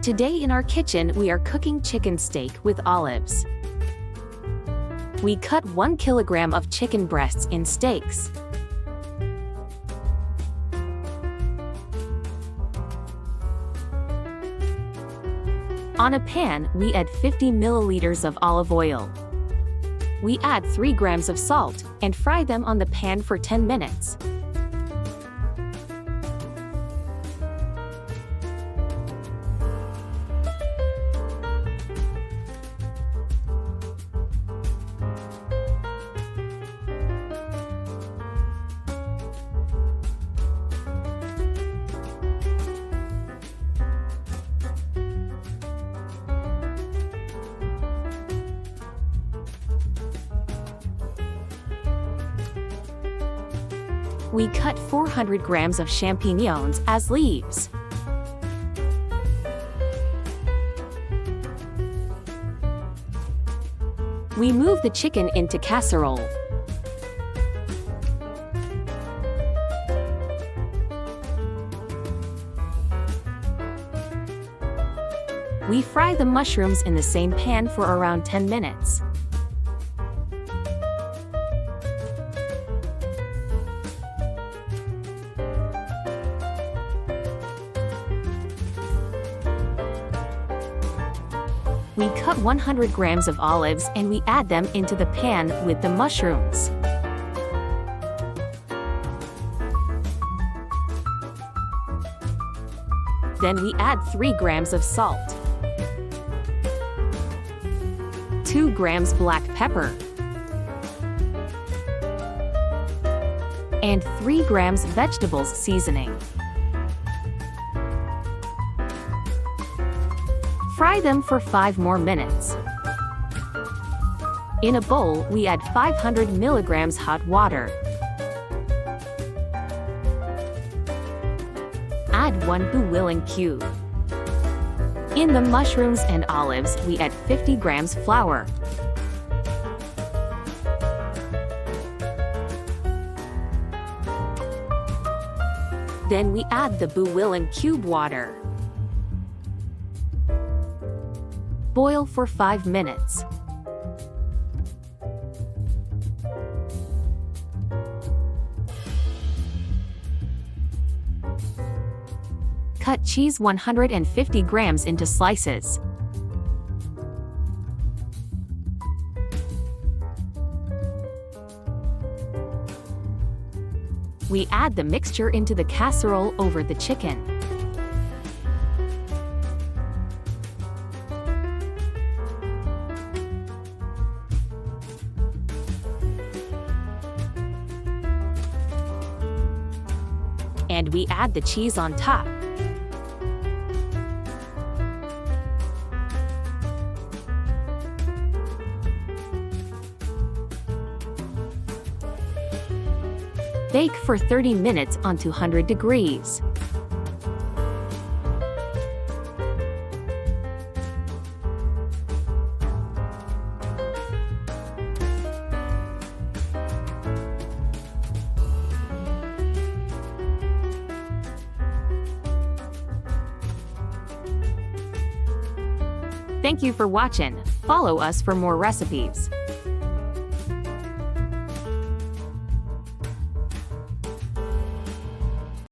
Today in our kitchen we are cooking chicken steak with olives. We cut 1 kilogram of chicken breasts in steaks. On a pan, we add 50 milliliters of olive oil. We add 3 grams of salt and fry them on the pan for 10 minutes. We cut 400 grams of champignons as leaves. We move the chicken into casserole. We fry the mushrooms in the same pan for around 10 minutes. We cut 100 grams of olives and we add them into the pan with the mushrooms. Then we add 3 grams of salt, 2 grams black pepper, and 3 grams vegetables seasoning. Fry them for 5 more minutes. In a bowl, we add 500 milligrams hot water. Add 1 Boulioun Cube. In the mushrooms and olives, we add 50 grams flour. Then we add the Boulioun Cube water. Boil for 5 minutes. Cut cheese 150 grams into slices. We add the mixture into the casserole over the chicken. And we add the cheese on top. Bake for 30 minutes on 200 degrees. Thank you for watching. Follow us for more recipes.